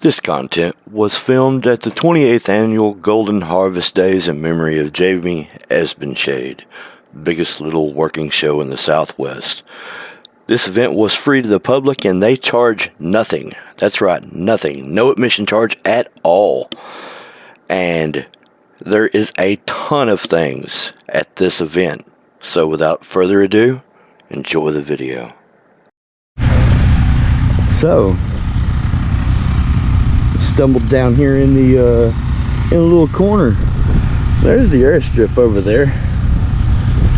This content was filmed at the 28th Annual Golden Harvest Days in memory of Jamie Esbenshade, biggest little working show in the Southwest. This event was free to the public and they charge nothing. That's right, nothing. No admission charge at all. And there is a ton of things at this event. So without further ado, enjoy the video. So, stumbled down here in a little corner. There's the airstrip over there.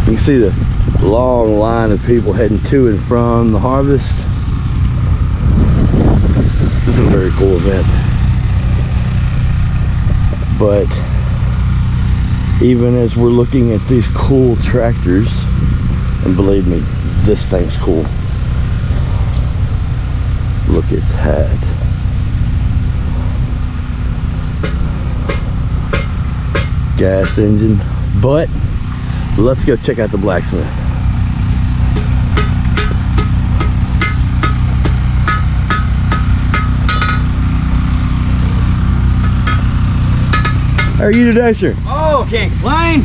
You can see the long line of people heading to and from the harvest. This is a very cool event. But even as we're looking at these cool tractors, and believe me, this thing's cool. Look at that. Gas engine, but let's go check out the Blacksmith. How are you today, sir? Oh, can't complain.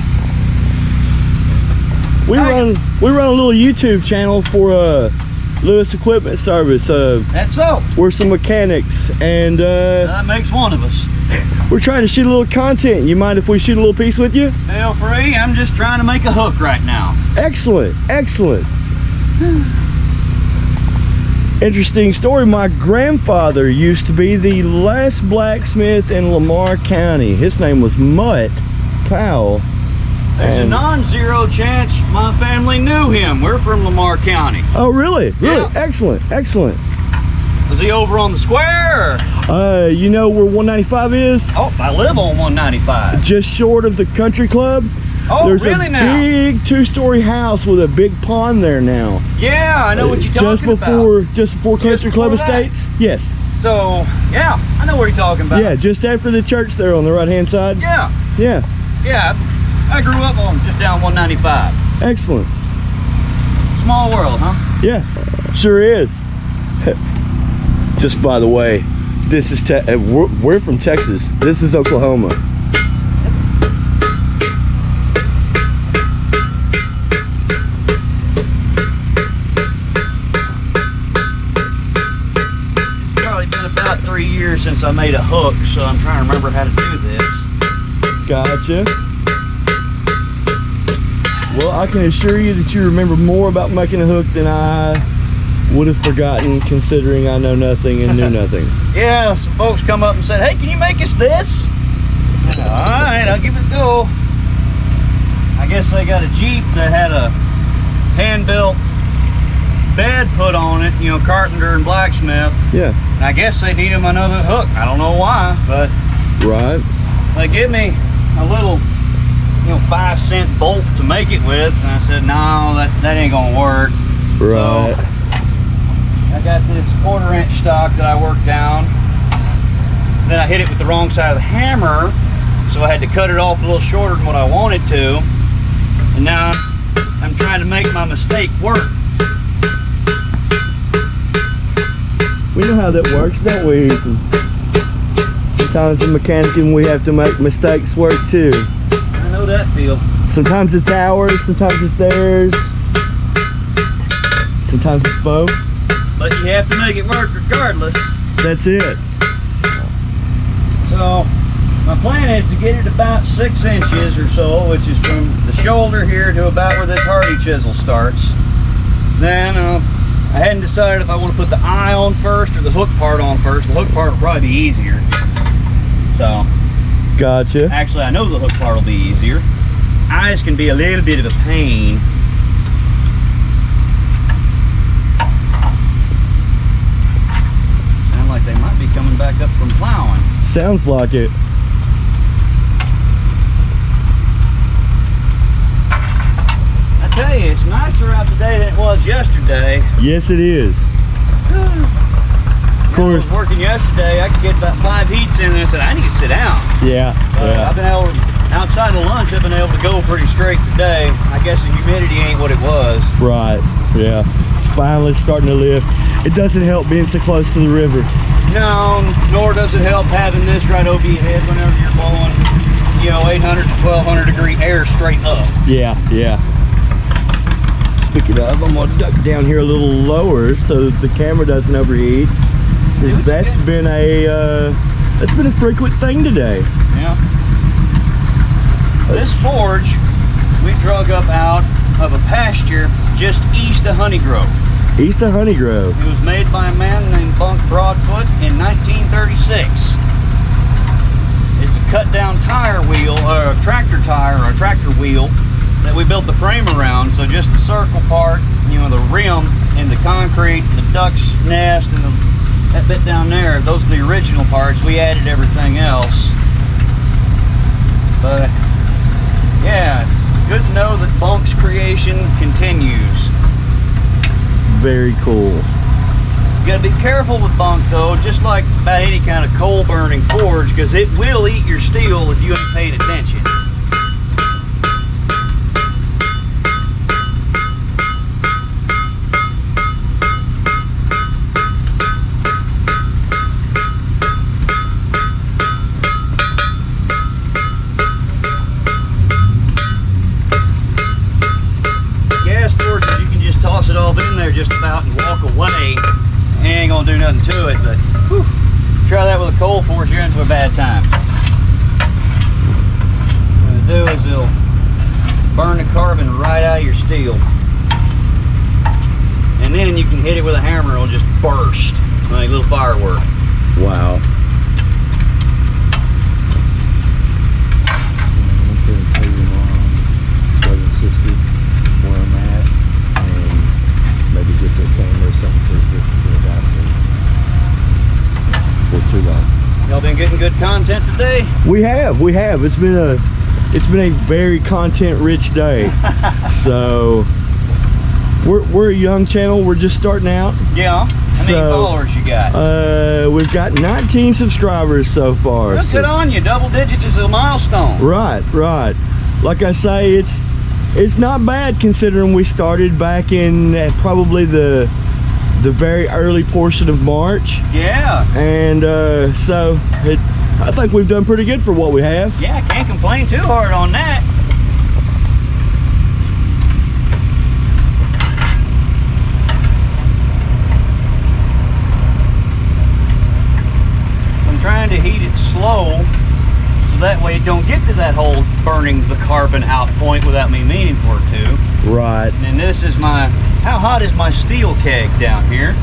We run a little YouTube channel for Lewis Equipment Service. That's so. We're some mechanics, and That makes one of us. we're trying to shoot a little content. You mind if we shoot a little piece with you? Feel free. I'm just trying to make a hook right now. Excellent, excellent. Interesting story. My grandfather used to be the last blacksmith in Lamar County. His name was Mutt Powell. There's a non-zero chance my family knew him. We're from Lamar County. Oh, really? Really? Yeah. Excellent, excellent. Was he over on the square? You know where 195 is? Oh, I live on 195. Just short of the country club. Oh, There's really a now? big two-story house with a big pond there now. Yeah, I know what you're just talking before, about. Just before Country Club before that? Estates? Yes. So, yeah, I know what you're talking about. Yeah, just after the church there on the right-hand side. Yeah, Yeah. yeah. I grew up on just down 195. Excellent. Small world, huh? Yeah, sure is. Just by the way, this is we're from Texas. This is Oklahoma. It's probably been about 3 years since I made a hook, so I'm trying to remember how to do this. Gotcha. Well, I can assure you that you remember more about making a hook than I would have forgotten, considering I know nothing and knew nothing. Yeah, some folks come up and said, hey, can you make us this? All right, I'll give it a go. I guess they got a Jeep that had a hand-built bed put on it, you know, carpenter and blacksmith. Yeah. And I guess they need him another hook. I don't know why, but Right. they give me a little, you know, 5-cent bolt to make it with. And I said, no, that ain't gonna work. Right. So, I got this 1/4-inch stock that I worked down. Then I hit it with the wrong side of the hammer, so I had to cut it off a little shorter than what I wanted to. And now I'm trying to make my mistake work. We know how that works, don't we? Sometimes in mechanicing we have to make mistakes work too. I know that feel. Sometimes it's ours, sometimes it's theirs. Sometimes it's both. But you have to make it work regardless. That's it. So my plan is to get it about 6 inches or so, which is from the shoulder here to about where this Hardy chisel starts. Then I hadn't decided if I want to put the eye on first or the hook part on first. The hook part will probably be easier. So Gotcha. actually I know the hook part will be easier. Eyes can be a little bit of a pain. Sound like they might be coming back up from plowing. Sounds like it. I tell you, it's nicer out today than it was yesterday. Yes, it is. Of course. I was working yesterday, I could get about 5 heats in there and I said, I need to sit down. Yeah. Yeah. I've been able to, outside of lunch, I've been able to go pretty straight today. I guess the humidity ain't what it was. Right. Yeah. It's finally starting to lift. It doesn't help being so close to the river. No, nor does it help having this right over your head whenever you're blowing, you know, 800 to 1200 degree air straight up. Yeah, yeah. Speaking of, I'm gonna duck down here a little lower so the camera doesn't overheat. That's been a frequent thing today. Yeah. This forge we drug up out of a pasture just east of Honeygrove. East of Honeygrove. It was made by a man named Bunk Broadfoot in 1936. It's a cut down tire wheel, or a tractor tire, or a tractor wheel that we built the frame around. So just the circle part, you know, the rim and the concrete, the duck's nest, and that bit down there, those are the original parts. We added everything else. But yeah, it's good to know that Bunk's creation continues. Very cool. You gotta be careful with Bunk though, just like about any kind of coal burning forge, because it will eat your steel if you ain't paying attention. Gas forges, you can just toss it all in there just about and walk away. Ain't gonna do nothing to it, but whew, try that with a coal forge, you're in for a bad time. What it'll do is it'll burn the carbon right out of your steel. And then you can hit it with a hammer, it'll just burst like a little firework. Wow. Y'all been getting good content today? We have. It's been a very content-rich day. So we're a young channel. We're just starting out. Yeah. How many followers you got? We've got 19 subscribers so far. Well, good on you. Double digits is a milestone. Right. Like I say, it's not bad considering we started back in probably the very early portion of March. Yeah. And so I think we've done pretty good for what we have. Yeah, can't complain too hard on that. I'm trying to heat it slow so that way it don't get to that whole burning the carbon out point without me meaning for it to. Right. And this is how hot is my steel keg down here?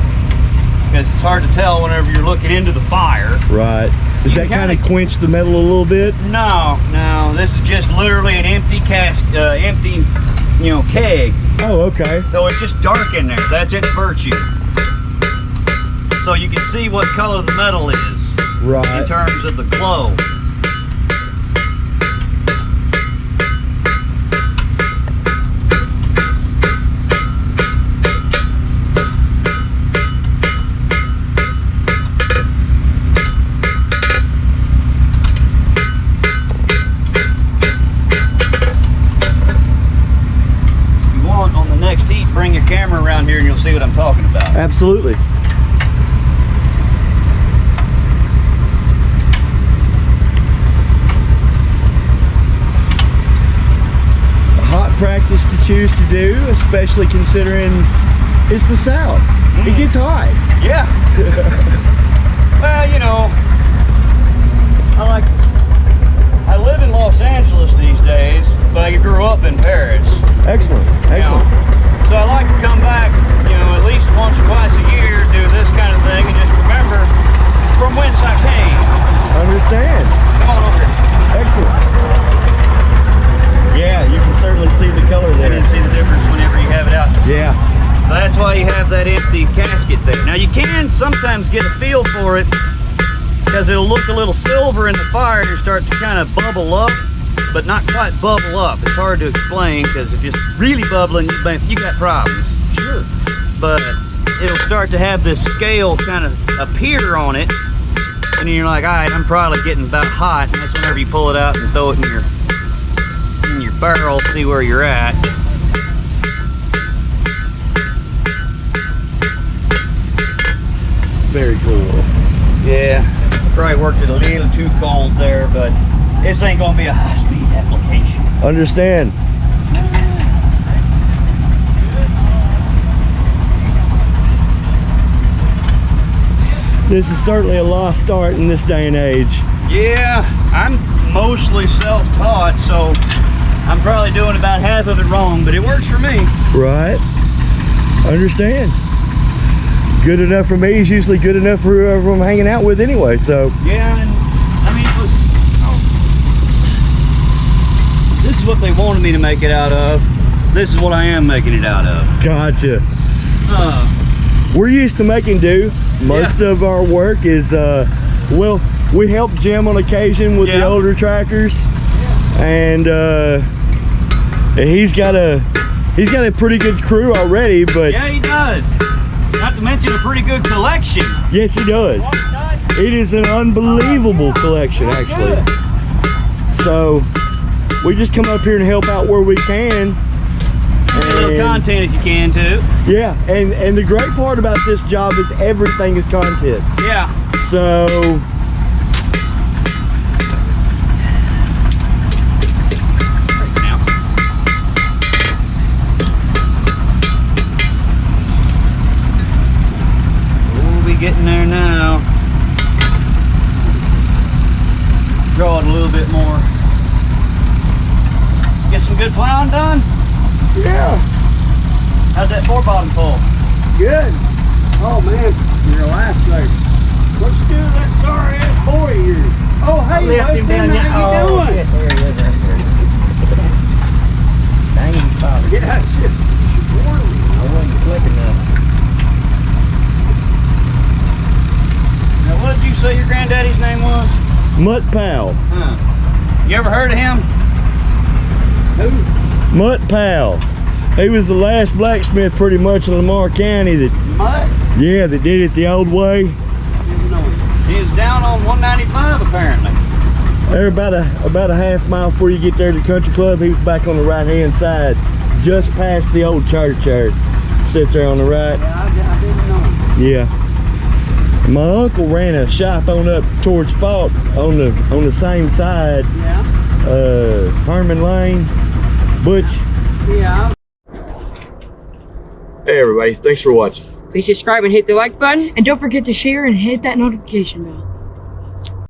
Because it's hard to tell whenever you're looking into the fire. Right. Does that kind of quench the metal a little bit? No. This is just literally an empty empty, you know, keg. Oh, okay. So it's just dark in there. That's its virtue. So you can see what color the metal is. Right. In terms of the glow. Bring your camera around here and you'll see what I'm talking about. Absolutely. A hot practice to choose to do, especially considering it's the South. It gets hot. Yeah. Well, you know, I live in Los Angeles these days, but I grew up in Paris. Excellent. You know, so I like to come back, you know, at least once or twice a year, do this kind of thing, and just remember from whence I came. Understand. Come on over here. Excellent. Yeah, you can certainly see the color there. You can see the difference whenever you have it out. Yeah. So that's why you have that empty casket there. Now you can sometimes get a feel for it because it'll look a little silver in the fire and start to kind of bubble up, but not quite bubble up. It's hard to explain because if it's really bubbling, you got problems. Sure. But it'll start to have this scale kind of appear on it, and then you're like, all right, I'm probably getting about hot, and that's whenever you pull it out and throw it in your barrel, see where you're at. Very cool. Yeah, probably worked it a little too cold there, but this ain't gonna be a high-speed application. Understand. This is certainly a lost start in this day and age. Yeah, I'm mostly self-taught, so I'm probably doing about half of it wrong, but it works for me. Right. Understand. Good enough for me is usually good enough for whoever I'm hanging out with anyway, so. Yeah, and I mean, it was, this is what they wanted me to make it out of. This is what I am making it out of. Gotcha. We're used to making do. Most of our work is, well, we help Jim on occasion with the older tractors, and he's got a pretty good crew already. But yeah, he does. Not to mention a pretty good collection. Yes, he does. It is an unbelievable collection, actually. So we just come up here and help out where we can. A little content if you can too. Yeah, and the great part about this job is everything is content. Yeah. So we'll be getting there now. Draw it a little bit more. Get some good plowing done? yeah. How'd that 4-bottom pull? Good. Oh man, you're a lifesaver. What you do with that sorry ass boy of yours? Oh, hey, Weston, how you doing? Shit, there he is right there. Dang, he followed. Yeah, shit. You should warn me. I wasn't quick enough. Now, what did you say your granddaddy's name was? Mutt Powell. Huh. You ever heard of him? Who? Mutt Powell. He was the last blacksmith pretty much in Lamar County that, Mutt? yeah, that did it the old way. He's down on 195 apparently. There about a half mile before you get there to the country club, he was back on the right hand side, just past the old churchyard. Sits there on the right. Yeah, I didn't know him. Yeah. My uncle ran a shop on up towards Fault on the same side. Yeah. Herman Lane, Butch. Yeah. Hey everybody, thanks for watching. Please subscribe and hit the like button. And don't forget to share and hit that notification bell.